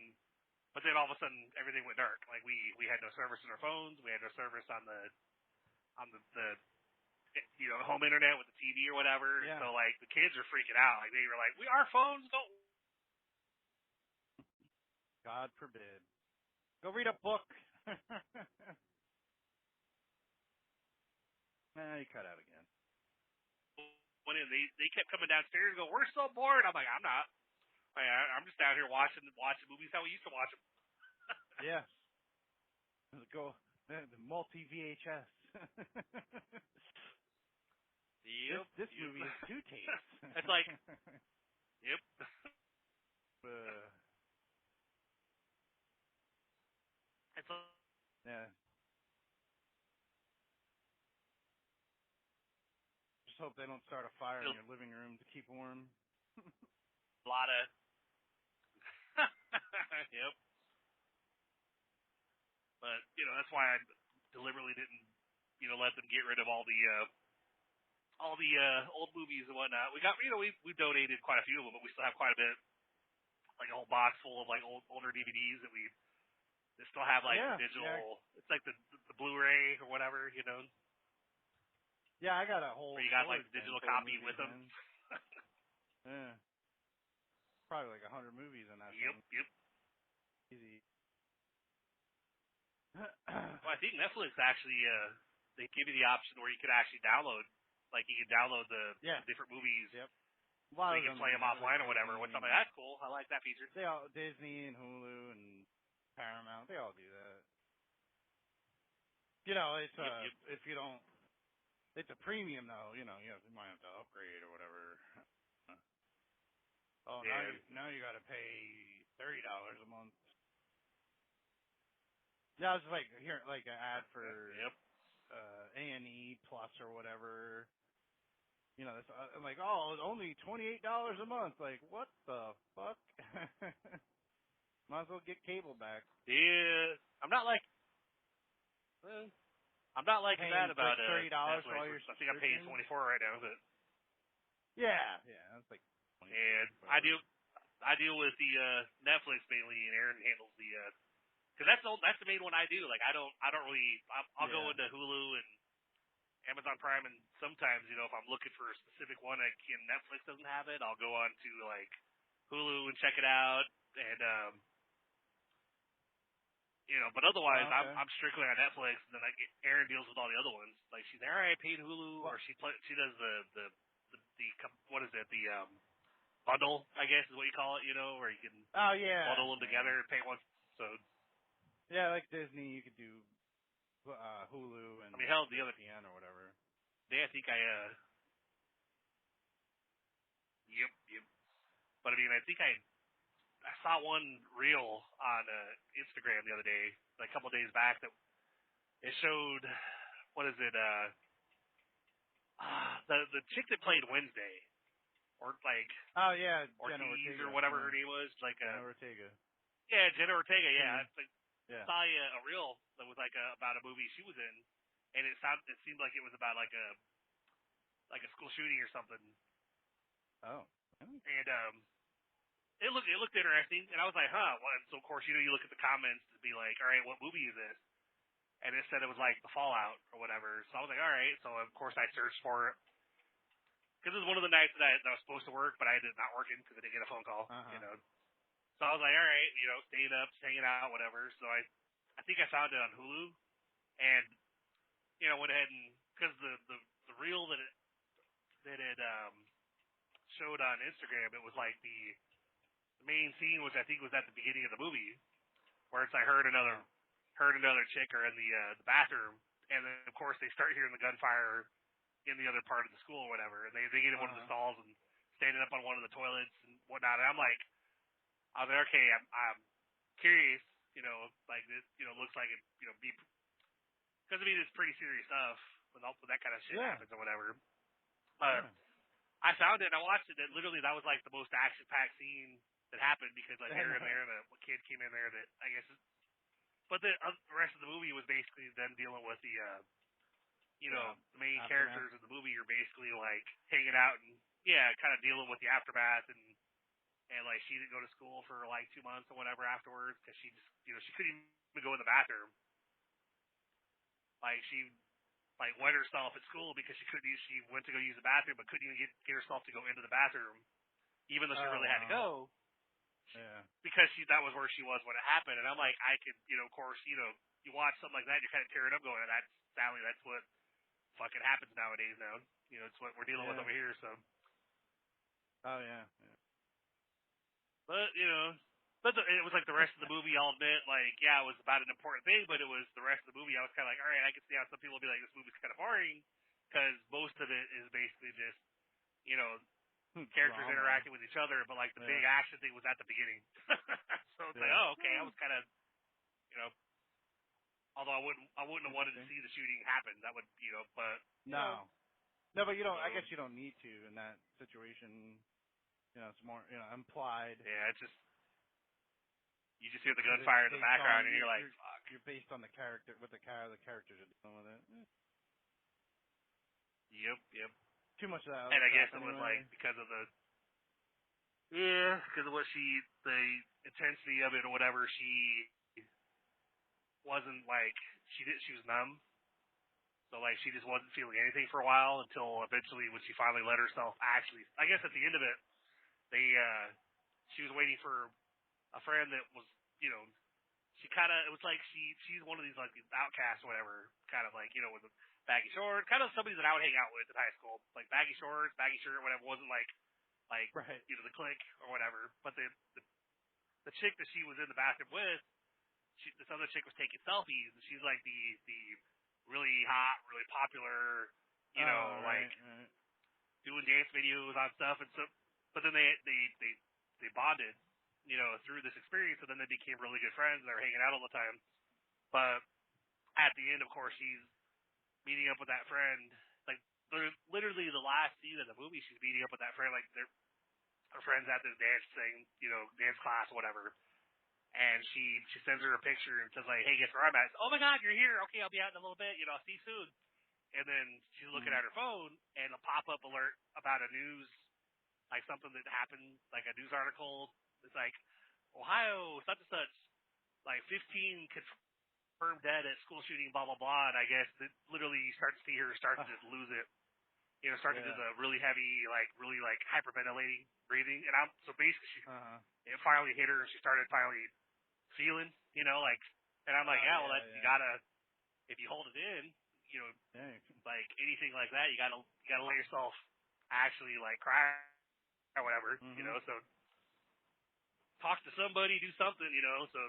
Speaker 3: But then all of a sudden, everything went dark. Like we had no service on our phones. We had no service on the home internet with the TV or whatever.
Speaker 2: Yeah.
Speaker 3: So like the kids are freaking out. Like they were like, our phones don't.
Speaker 2: God forbid. Go read a book. You cut out again.
Speaker 3: When they kept coming downstairs and go, we're so bored. I'm like, I'm not. I'm just down here watching movies how we used to watch them.
Speaker 2: Yeah. Go the multi VHS.
Speaker 3: Yep.
Speaker 2: This movie is 2 tapes.
Speaker 3: It's like, yep. It's
Speaker 2: yeah. Just hope they don't start a fire in your living room to keep warm.
Speaker 3: a lot of. Yep. But that's why I deliberately didn't let them get rid of all the old movies and whatnot. We got we donated quite a few of them, but we still have quite a bit, like a whole box full of like older DVDs that still have like the digital. Yeah. It's like the Blu-ray or whatever,
Speaker 2: Yeah, I got a whole.
Speaker 3: Where you got like the digital copy with them.
Speaker 2: Yeah. Probably like 100 movies in that.
Speaker 3: Yep.
Speaker 2: Thing. Yep. Easy.
Speaker 3: Well, I think Netflix actually they give you the option where you could actually download, like you could download the different movies.
Speaker 2: Yep.
Speaker 3: So you can play them offline or whatever. What's something that's cool. I like that feature.
Speaker 2: They all Disney and Hulu and Paramount. They all do that. It's if you don't, it's a premium though. You might have to upgrade or whatever. Oh, yeah. Now you got to pay $30 a month. Yeah, it's like here, like an ad for A&E Plus or whatever. I'm like, it's only $28 a month. Like, what the fuck? Might as well get cable back.
Speaker 3: Yeah, I'm not liking that about
Speaker 2: $30
Speaker 3: Netflix.
Speaker 2: for all your.
Speaker 3: I think I'm paying $24 right now, but
Speaker 2: yeah, that's like.
Speaker 3: And I deal with the Netflix mainly, and Aaron handles the. Because that's the main one I do. Like I don't really. I'll go into Hulu and Amazon Prime, and sometimes if I'm looking for a specific one and Netflix doesn't have it, I'll go on to like Hulu and check it out, and But otherwise, I'm strictly on Netflix, and then Erin deals with all the other ones. Like she's all right, paid Hulu, or she does the what is it the bundle, I guess is what you call it, where you can bundle them together and pay once. So.
Speaker 2: Yeah, like Disney, you could do Hulu and
Speaker 3: hell, the other
Speaker 2: ESPN or whatever.
Speaker 3: I think Yep. But I think I saw one reel on Instagram the other day, like a couple of days back, that it showed what is it? The chick that played Wednesday, or like Ortiz or whatever her name was, like
Speaker 2: Jenna Ortega.
Speaker 3: Yeah, Jenna Ortega. Yeah, it's like.
Speaker 2: Yeah.
Speaker 3: I saw a reel that was like about a movie she was in, and it seemed like it was about like a school shooting or something.
Speaker 2: Oh.
Speaker 3: And it looked interesting, and I was like, huh. Well, and so of course you look at the comments to be like, all right, what movie is this? And it said it was like The Fallout or whatever. So I was like, all right. So of course I searched for it because it was one of the nights that I was supposed to work, but I ended up not working because I didn't get a phone call. So I was like, all right, staying up, just hanging out, whatever. So I think I found it on Hulu, and went ahead and because the reel that it showed on Instagram, it was like the main scene, which I think was at the beginning of the movie, where it's I heard another chick or in the bathroom, and then of course they start hearing the gunfire in the other part of the school or whatever, and they get in one of the stalls and standing up on one of the toilets and whatnot, and I was like, okay, I'm curious, like this, looks like it, because it's pretty serious stuff when that kind of shit happens or whatever. I found it and I watched it, and literally that was like the most action-packed scene that happened because like they're in there and a kid came in there that I guess, but the rest of the movie was basically them dealing with the, the main characters of the movie are basically like hanging out and kind of dealing with the aftermath and. and like she didn't go to school for like 2 months or whatever afterwards because she just she couldn't even go in the bathroom. Like she like wet herself at school because she went to go use the bathroom but couldn't even get herself to go into the bathroom even though she really had to go.
Speaker 2: Yeah.
Speaker 3: Because that was where she was when it happened, and I'm like, I could, of course, you watch something like that, and you're kind of tearing up, going, that's what fucking happens nowadays. Now, it's what we're dealing with over here. So.
Speaker 2: Oh yeah.
Speaker 3: But but it was like the rest of the movie. I'll admit, like, yeah, it was about an important thing, but it was the rest of the movie. I was kind of like, all right, I can see how some people would be like, this movie's kind of boring, because most of it is basically just, characters
Speaker 2: Drama.
Speaker 3: interacting with each other, but like the big action thing was at the beginning. So it's like, oh, okay, I was kind of, although I wouldn't have wanted to see the shooting happen. That would, but
Speaker 2: no, but you don't. I guess you don't need to in that situation. It's more, implied.
Speaker 3: Yeah, it's just you just hear the gunfire in the background, and you're like, fuck.
Speaker 2: You're based on the character, what the characters are doing with it.
Speaker 3: Yep.
Speaker 2: Too much of that.
Speaker 3: And I guess it was like because of the because of the intensity of it or whatever. She wasn't like she was numb, so like she just wasn't feeling anything for a while until eventually when she finally let herself actually. I guess at the end of it, she was waiting for a friend that was she kind of it was like she's one of these like these outcasts or whatever, kind of like with a baggy shorts, kind of somebody that I would hang out with in high school, like baggy shorts, baggy shirt, whatever. Wasn't like
Speaker 2: right.
Speaker 3: The clique or whatever. But the chick that she was in the bathroom with, this other chick was taking selfies, and she's like the really hot, really popular,
Speaker 2: right.
Speaker 3: doing dance videos on stuff, and so. But then they bonded, through this experience, and then they became really good friends, and they were hanging out all the time. But at the end, of course, she's meeting up with that friend. Like, literally the last scene of the movie, she's meeting up with that friend. Like, her friend's at this dance thing, dance class or whatever. And she sends her a picture and says, like, hey, guess where I'm at? Oh, my God, you're here. Okay, I'll be out in a little bit. I'll see you soon. And then she's looking at her phone, and a pop-up alert about a news, like something that happened, like a news article. It's like, Ohio, such and such, like 15 confirmed dead at school shooting, blah, blah, blah. And I guess that literally you start to see her start to just lose it. Start to do the really heavy, like, really, like, hyperventilating breathing. And so basically it finally hit her, and she started finally feeling, like, and I'm like, you gotta, if you hold it in, like anything like that, you gotta let yourself actually, like, cry or whatever, so talk to somebody, do something, so.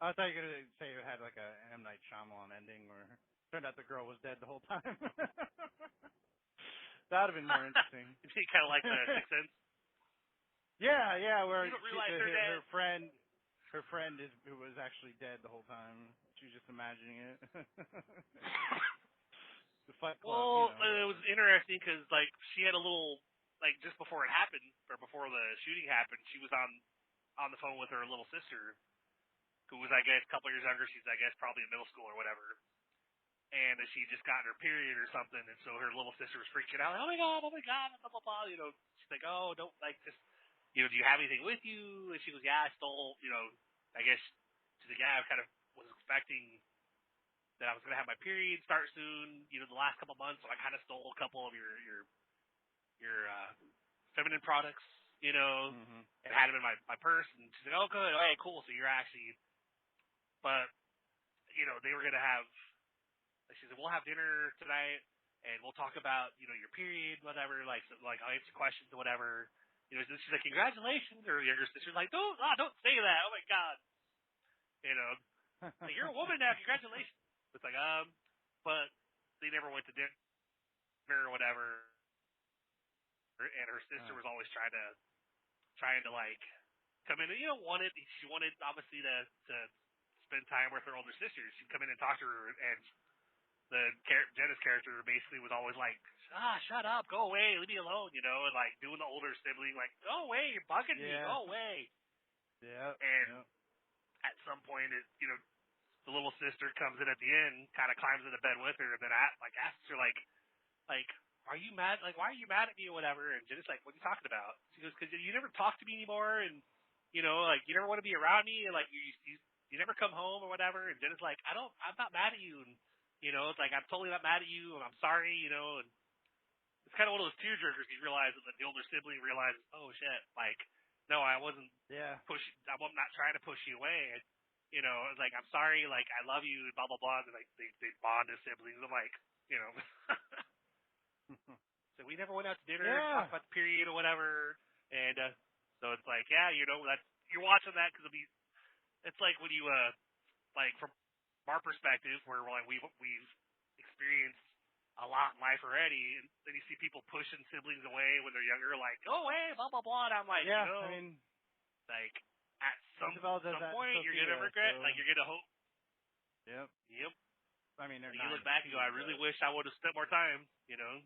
Speaker 2: I thought you were going to say it had like a M. Night Shyamalan ending where it turned out the girl was dead the whole time. That would have been more interesting.
Speaker 3: You kind of like the Sixth Sense?
Speaker 2: Yeah, where
Speaker 3: you don't realize they're dead.
Speaker 2: her friend who was actually dead the whole time. She was just imagining it. The Fight Club.
Speaker 3: Well, it was interesting because like she had a little like just before it happened or before the shooting happened, she was on the phone with her little sister, who was I guess a couple years younger. She's I guess probably in middle school or whatever. And she just got her period or something, and so her little sister was freaking out. Oh my god, blah blah blah. She's like, oh, don't like just, do you have anything with you? And she goes, yeah, I stole. I guess she's like, yeah, I kind of was expecting that I was gonna have my period start soon. The last couple months, so I kind of stole a couple of your feminine products, and had them in my purse. And she's like, oh good, okay, cool. So you're actually, but they were gonna have. She said, we'll have dinner tonight, and we'll talk about, your period, whatever, like I'll answer questions or whatever. She's like, congratulations, or your younger sister's like, don't say that, oh my God. Like, you're a woman now, congratulations. It's like, but they never went to dinner or whatever, and her sister was always trying to like, come in and, she wanted, obviously, to spend time with her older sister. She'd come in and talk to her, and Jenna's character basically was always like, shut up, go away, leave me alone, and like doing the older sibling, like, go away, you're bugging me, go away.
Speaker 2: Yeah.
Speaker 3: And at some point, the little sister comes in at the end, kind of climbs into bed with her, and then asks her, like, are you mad? Like, why are you mad at me or whatever? And Jenna's like, what are you talking about? She goes, because you never talk to me anymore, and, you know, like, you never want to be around me, and, like, you never come home or whatever. And Jenna's like, I'm not mad at you, and, you know, it's like, I'm totally not mad at you, and I'm sorry, you know, and it's kind of one of those tearjerkers. You realize that the older sibling realizes, oh, shit, like, no, I wasn't I'm not trying to push you away. You know, it's like, I'm sorry, like, I love you, and blah, blah, blah. And like, they bond as siblings. I'm like, you know. So we never went out to dinner, talked about the period or whatever. And so it's like, yeah, you know, you're watching that because it's like when you, like, from our perspective, where like we've experienced a lot in life already, and then you see people pushing siblings away when they're younger, like, go away, blah, blah, blah. And I'm like,
Speaker 6: yeah,
Speaker 3: you know,
Speaker 6: I mean,
Speaker 3: like, at some
Speaker 6: that
Speaker 3: point, you're going to regret, like, you're going to hope. Yep.
Speaker 6: I mean,
Speaker 3: you look back and go, I really wish I would have spent more time, you know.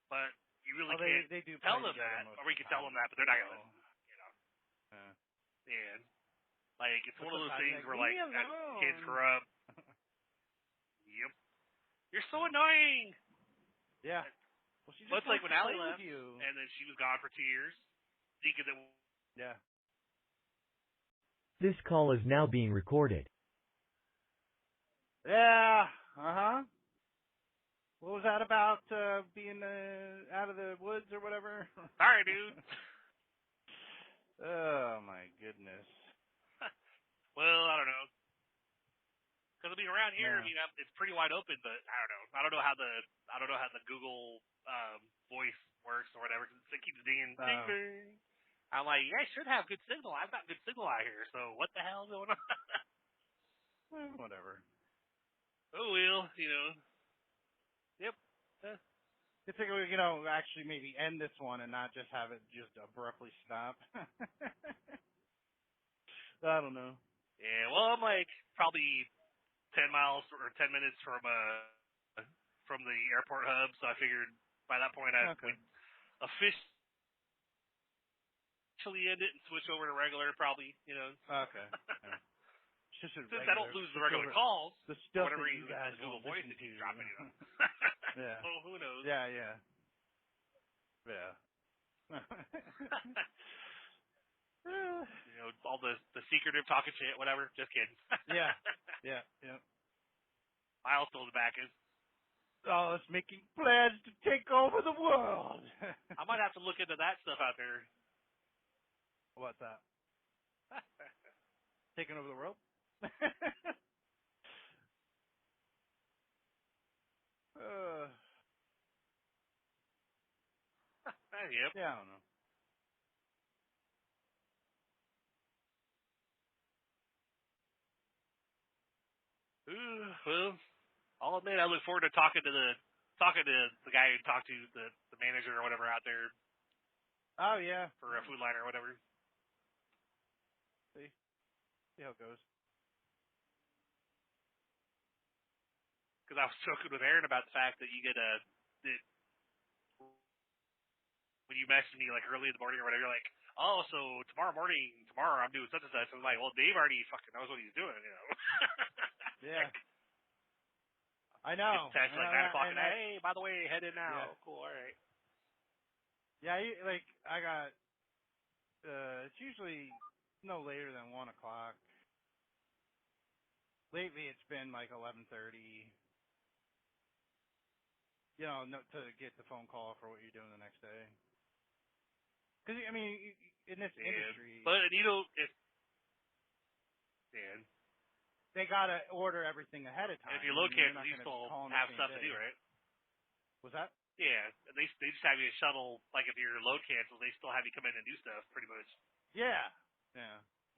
Speaker 3: But you really can't
Speaker 6: they do
Speaker 3: tell them that, or we can tell them that, but they're not going to, you know. And, like, it's one of those things where, like, kids grow up. Yep. You're so annoying!
Speaker 6: Yeah. Well, she
Speaker 3: just like when Allie left,
Speaker 6: you.
Speaker 3: and then she was gone for 2 years, thinking that...
Speaker 6: Yeah.
Speaker 1: This call is now being recorded.
Speaker 6: Yeah. What was that about being out of the woods or whatever?
Speaker 3: Sorry, dude.
Speaker 6: Oh my goodness.
Speaker 3: Well, I don't know. Because I mean, around here, I mean, it's pretty wide open, but I don't know. I don't know how the Google voice works or whatever. Cause it keeps dinging, ding, ding. I'm like, you guys should have good signal. I've got good signal out here. So what the hell is going on?
Speaker 6: Whatever.
Speaker 3: Oh well, you know. Yep.
Speaker 6: I think we, you know, actually maybe end this one and not just have it just abruptly stop. I don't know.
Speaker 3: Yeah, well, I'm like probably 10 miles or 10 minutes from the airport hub, so I figured by that point I would officially end it and switch over to regular, probably, you know.
Speaker 6: Okay. Yeah. Since
Speaker 3: I don't lose the regular calls,
Speaker 6: the stuff
Speaker 3: for whatever
Speaker 6: that you
Speaker 3: reason,
Speaker 6: guys
Speaker 3: Google Voice
Speaker 6: listen
Speaker 3: if you
Speaker 6: to.
Speaker 3: drop it, you know.
Speaker 6: Yeah.
Speaker 3: So who knows?
Speaker 6: Yeah.
Speaker 3: You know, all the secretive talking shit, whatever. Just kidding.
Speaker 6: Yeah.
Speaker 3: Miles still back is.
Speaker 6: Oh, it's making plans to take over the world.
Speaker 3: I might have to look into that stuff out there.
Speaker 6: What's that? Taking over the world? Yep. Yeah, I don't know.
Speaker 3: Well, I'll admit I look forward to talking to the guy who talked to the manager or whatever out there.
Speaker 6: Oh yeah.
Speaker 3: For a Food Line or whatever.
Speaker 6: See how it goes.
Speaker 3: Because I was joking with Aaron about the fact that you get when you message me like early in the morning or whatever, you're like, oh, so tomorrow I'm doing such and such. I'm like, well, Dave already fucking knows what he's doing, you know.
Speaker 6: Yeah. I know.
Speaker 3: Text like 9 o'clock at night. Hey, by the way, head in now. Yeah. Cool, all right.
Speaker 6: Yeah, I got, it's usually no later than 1 o'clock. Lately it's been like 11:30. You know, to get the phone call for what you're doing the next day. Because, I mean, in this industry...
Speaker 3: But, you know,
Speaker 6: they got to order everything ahead of time.
Speaker 3: If you locate, you still have stuff to do, right?
Speaker 6: What's that?
Speaker 3: Yeah, they just have you shuttle, like if your load cancels, they still have you come in and do stuff, pretty much.
Speaker 6: Yeah,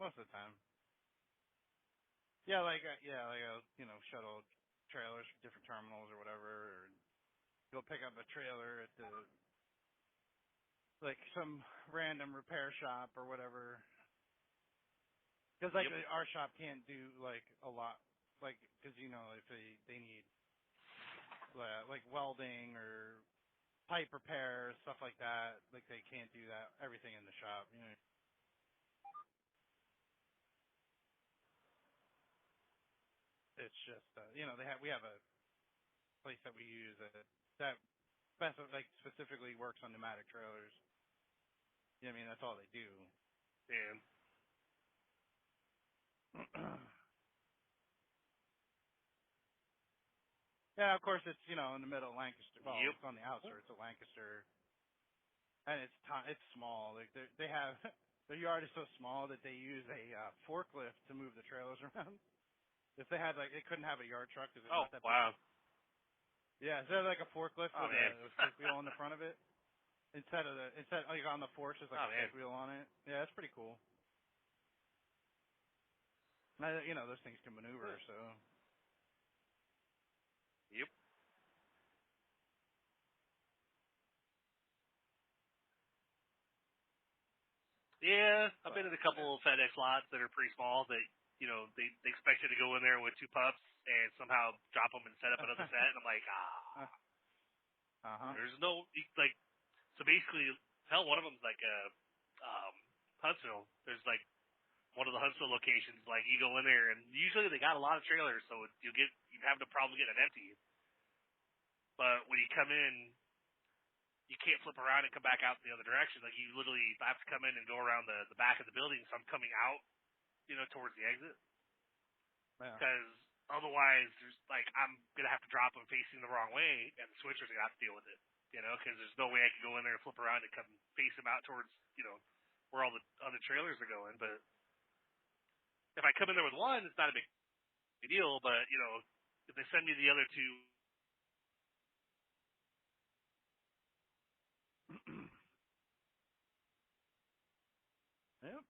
Speaker 6: most of the time. Yeah, like you know, shuttle trailers for different terminals or whatever, or go pick up a trailer at like some random repair shop or whatever. Because our shop can't do like a lot, like because you know if they need like welding or pipe repair stuff like that, like they can't do that everything in the shop. You know. It's just you know we have a place that we use that specifically works on pneumatic trailers. Yeah, I mean that's all they do.
Speaker 3: Yeah.
Speaker 6: Yeah, of course it's in the middle of Lancaster. Well,
Speaker 3: Yep.
Speaker 6: it's on the outskirts of Lancaster, and it's small. Like they have their yard is so small that they use a forklift to move the trailers around. If they had they couldn't have a yard truck because it's not that big.
Speaker 3: Wow.
Speaker 6: Yeah, instead of like a forklift with
Speaker 3: man.
Speaker 6: a fifth wheel on the front of it, instead like on the porch there's like a fifth wheel on it. Yeah, it's pretty cool. Those things can maneuver, so.
Speaker 3: Yep. Yeah, I've been in a couple of FedEx lots that are pretty small that, they expect you to go in there with 2 pups and somehow drop them and set up another set, and I'm like, there's no, so basically, hell, one of them's like Huntsville. There's like one of the Huntsville locations, like you go in there and usually they got a lot of trailers, so you have no problem getting it empty. But when you come in, you can't flip around and come back out the other direction. Like you literally have to come in and go around the back of the building. So I'm coming out, towards the exit. Because otherwise, there's I'm gonna have to drop them facing the wrong way, and the switcher's gonna have to deal with it. Because there's no way I can go in there and flip around and come face them out towards where all the other trailers are going. But if I come in there with one, it's not a big deal. But if they send me the other 2.
Speaker 6: Yep.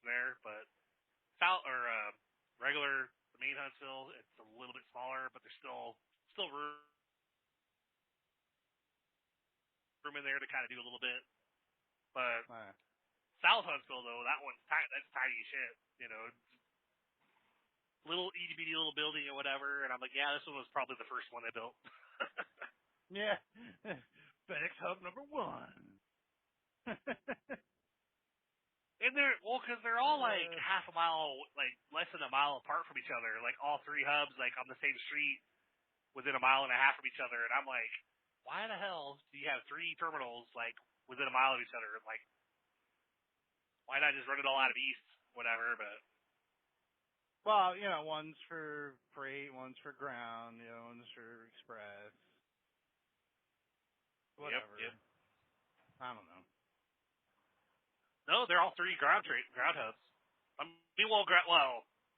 Speaker 3: There, but regular, the main Huntsville, it's a little bit smaller, but there's still room in there to kind of do a little bit. But South Huntsville, though, that one's that's tiny as shit. Little itty bitty little building or whatever, and I'm like, yeah, this one was probably the first one they built.
Speaker 6: Yeah, FedEx Hub number 1.
Speaker 3: And because they're all like half a mile, like less than a mile apart from each other. Like all 3 hubs, like on the same street, within a mile and a half of each other. And I'm like, why the hell do you have 3 terminals like within a mile of each other? Like, why not just run it all out of East, whatever? But
Speaker 6: well, one's for freight, one's for ground, one's for express, whatever.
Speaker 3: Yep.
Speaker 6: I don't know.
Speaker 3: No, they're all 3 ground hubs.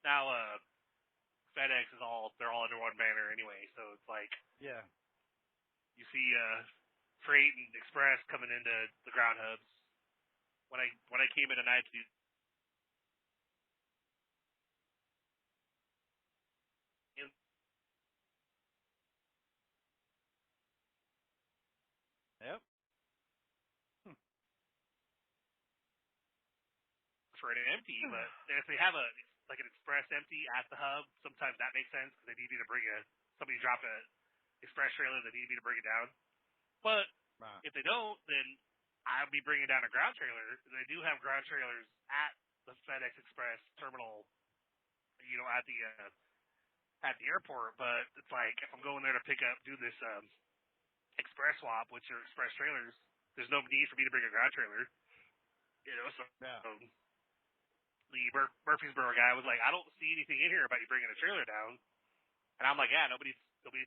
Speaker 3: Now FedEx they're all under one banner anyway, so it's like
Speaker 6: yeah,
Speaker 3: you see freight and express coming into the ground hubs. When I came in tonight to do
Speaker 6: yep.
Speaker 3: for an empty, but if they have an express empty at the hub, sometimes that makes sense because they need me to somebody dropped a express trailer, they need me to bring it down. But if they don't, then I'll be bringing down a ground trailer. They do have ground trailers at the FedEx Express terminal, at the airport. But it's like if I'm going there to do this express swap, which are express trailers, there's no need for me to bring a ground trailer. So the Murfreesboro guy was like, I don't see anything in here about you bringing a trailer down. And I'm like, yeah, nobody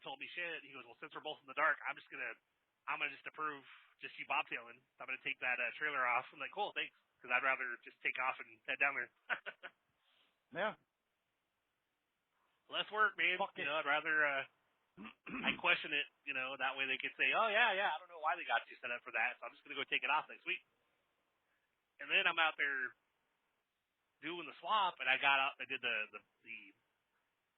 Speaker 3: told me shit. He goes, well, since we're both in the dark, I'm gonna just approve just you bobtailing. I'm gonna take that trailer off. I'm like, cool, thanks, because I'd rather just take off and head down there.
Speaker 6: Yeah.
Speaker 3: Less work, man. I'd rather I question it. That way they could say, oh yeah, I don't know why they got you set up for that, so I'm just gonna go take it off next week. And then I'm out there doing the swap, and I got out. I did the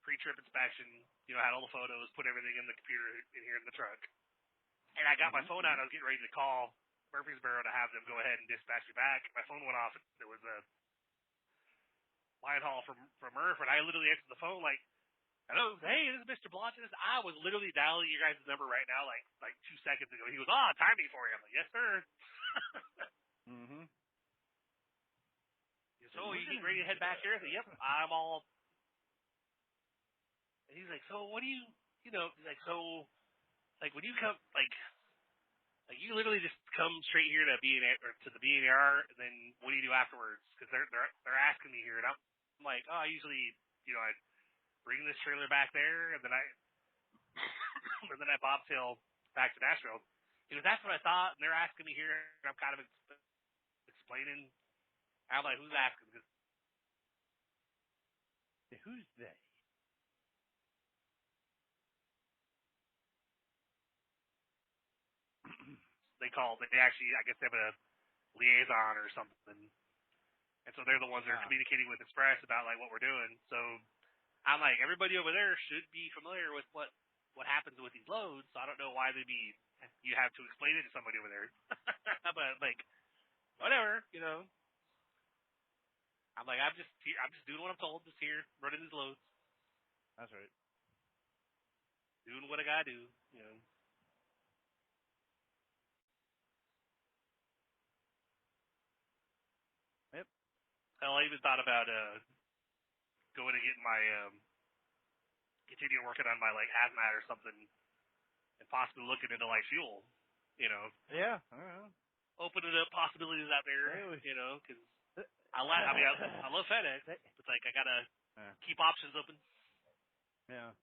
Speaker 3: pre-trip inspection. Had all the photos, put everything in the computer in here in the truck, and I got my phone out. I was getting ready to call Murfreesboro to have them go ahead and dispatch me back. My phone went off. There was a line haul from Murph, and I literally answered the phone like, "Hello, hey, this is Mr. Blotches." I was literally dialing your guys' number right now, like 2 seconds ago. He goes, timing for you. I'm like, yes, sir.
Speaker 6: Mhm.
Speaker 3: So you getting ready to head back here? I said, yep, I'm all. And he's like, so what do you like so, like when you come, like you literally just come straight here to to the BNR, and then what do you do afterwards? Because they're asking me here, and I'm like, oh, I usually, I bring this trailer back there, and then and then I bobtail back to Nashville. Because that's what I thought, and they're asking me here, and I'm kind of explaining. I'm like, who's asking?
Speaker 6: Who's they?
Speaker 3: They actually, I guess they have a liaison or something. And so they're the ones that are communicating with Express about, like, what we're doing. So I'm like, everybody over there should be familiar with what happens with these loads, so I don't know why you have to explain it to somebody over there. But, like, whatever, I'm like, I'm just doing what I'm told, just here, running these loads.
Speaker 6: That's right.
Speaker 3: Doing what I gotta do,
Speaker 6: Yep.
Speaker 3: Hell, I even thought about going and getting my continue working on my like hazmat or something, and possibly looking into like fuel,
Speaker 6: Yeah. All right.
Speaker 3: Opening up possibilities out there,
Speaker 6: Really?
Speaker 3: because I love FedEx, but like I gotta keep options open.
Speaker 6: Yeah.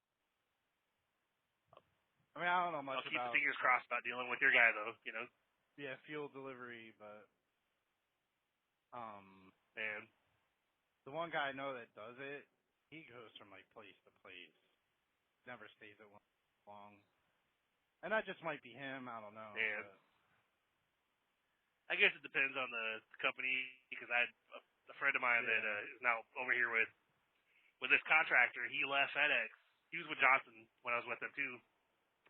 Speaker 6: I mean, I don't know much
Speaker 3: I'll keep
Speaker 6: about.
Speaker 3: the fingers crossed about dealing with your guy though,
Speaker 6: Yeah, fuel delivery, but
Speaker 3: and
Speaker 6: the one guy I know that does it, he goes from like place to place, never stays at one long, and that just might be him. I don't know.
Speaker 3: and
Speaker 6: But.
Speaker 3: I guess it depends on the company, because I had a friend of mine that is now over here with this contractor. He left FedEx. He was with Johnson when I was with them too.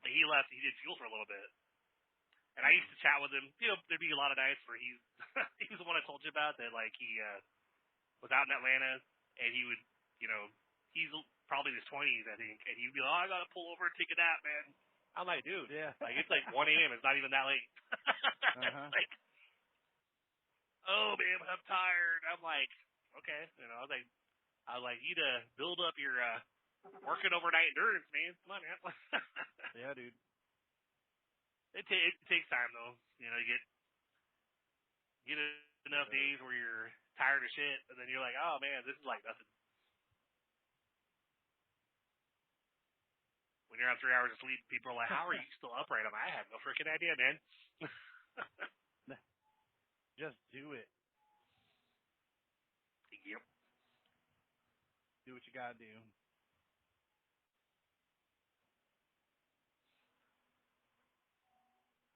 Speaker 3: But he left. He did fuel for a little bit. And I used to chat with him. There'd be a lot of nights where he was the one I told you about that, like, he was out in Atlanta, and he would, he's probably in his 20s, I think, and he'd be like, oh, I got to pull over and take a nap, man. I'm like, dude, like, it's like 1 a.m. It's not even that late. Like, oh, man, I'm tired. I'm like, okay. I was like, you to build up your working overnight endurance, man. Come on, man.
Speaker 6: Yeah, dude.
Speaker 3: It takes time, though. You get enough days where you're tired of shit, and then you're like, oh, man, this is like nothing. When you're on 3 hours of sleep, people are like, how are you still upright? I'm like, I have no freaking idea, man.
Speaker 6: Just do it.
Speaker 3: Yep.
Speaker 6: Do what you gotta do.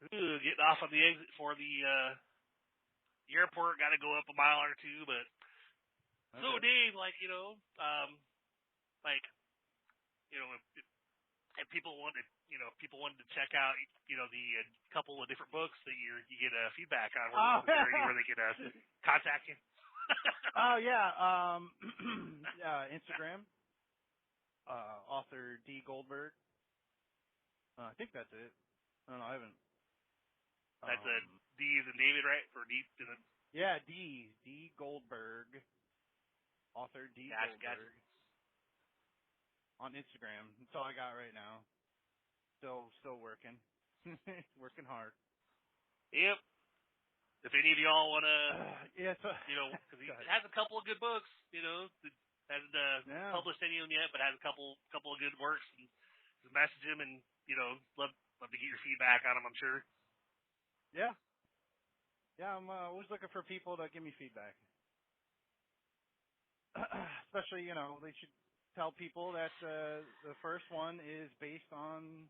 Speaker 3: Ooh, getting off on the exit for the airport, got to go up a mile or two, but
Speaker 6: Okay.
Speaker 3: so Dave, like, if people wanted, to check out, the couple of different books that you get feedback on, where they could contact you.
Speaker 6: Oh yeah, Instagram, author D Goldberg. I think that's it. I don't know, I haven't.
Speaker 3: That's a D as in David, right? For D.
Speaker 6: Yeah, D Goldberg, author D Goldberg.
Speaker 3: Gotcha.
Speaker 6: On Instagram. That's all I got right now. Still working, working hard.
Speaker 3: Yep. If any of y'all want to, because he has a couple of good books, hasn't published any of them yet, but has a couple of good works. And just message him, and love to get your feedback on them, I'm sure.
Speaker 6: Yeah. I'm always looking for people to give me feedback. Especially, they should tell people that the first one is based on,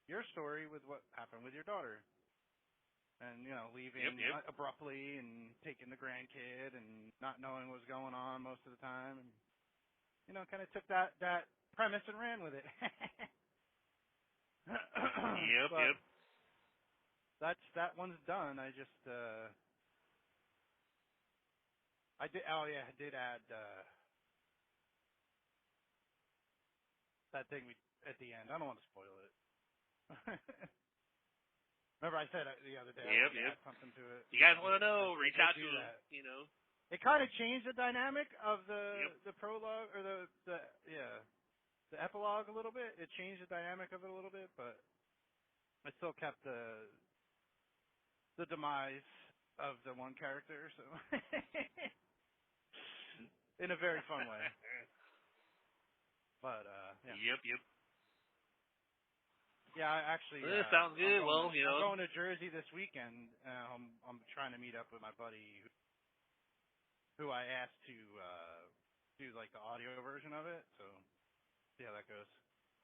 Speaker 6: your story with what happened with your daughter. And, leaving abruptly and taking the grandkid and not knowing what was going on most of the time. And, kind of took that premise and ran with it.
Speaker 3: Yep.
Speaker 6: That one's done. I just, I did add, that thing at the end. I don't want to spoil it. Remember I said the other day I add something to it.
Speaker 3: You guys want to know, reach out to
Speaker 6: that.
Speaker 3: them,
Speaker 6: It kind of changed the dynamic of the prologue, or the the epilogue a little bit. It changed the dynamic of it a little bit, but I still kept the demise of the one character, so in a very fun way. But yeah.
Speaker 3: Yep.
Speaker 6: Yeah, I actually.
Speaker 3: Sounds good. I'm
Speaker 6: going to Jersey this weekend. I'm trying to meet up with my buddy, who I asked to do like the audio version of it. So see how that goes.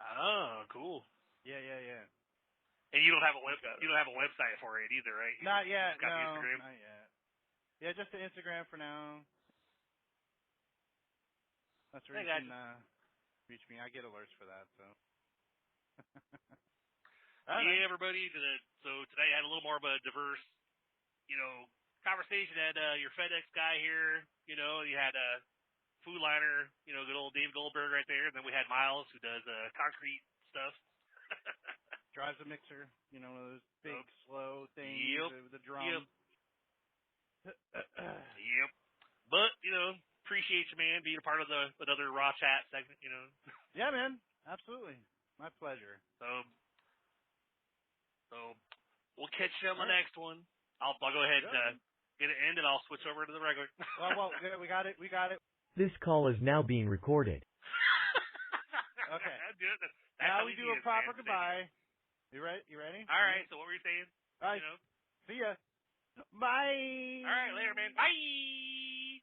Speaker 3: Oh, cool.
Speaker 6: Yeah.
Speaker 3: And you don't have a website for it either, right?
Speaker 6: Not yet.
Speaker 3: Just got the Instagram?
Speaker 6: Not yet. Yeah, just the Instagram for now. That's where you can reach me. I get alerts for that, so.
Speaker 3: Yeah, everybody. So today I had a little more of a diverse, conversation. Had your FedEx guy here. You had Food Liner. Good old Dave Goldberg right there. And then we had Miles, who does concrete stuff.
Speaker 6: Drives a mixer. One of those big, slow things with the drum.
Speaker 3: Yep. But appreciate you, man, being a part of another Raw Chat segment.
Speaker 6: Yeah, man. Absolutely. My pleasure.
Speaker 3: So we'll catch you on the next one. I'll go ahead and get it in, and I'll switch over to the regular.
Speaker 6: well, we got it.
Speaker 1: This call is now being recorded.
Speaker 3: Okay. That's
Speaker 6: now
Speaker 3: how
Speaker 6: we
Speaker 3: easy
Speaker 6: do
Speaker 3: it
Speaker 6: a
Speaker 3: is,
Speaker 6: proper
Speaker 3: man.
Speaker 6: goodbye. You ready?
Speaker 3: All right. So what were you saying?
Speaker 6: All right. See ya. Bye.
Speaker 3: All right. Later, man. Bye.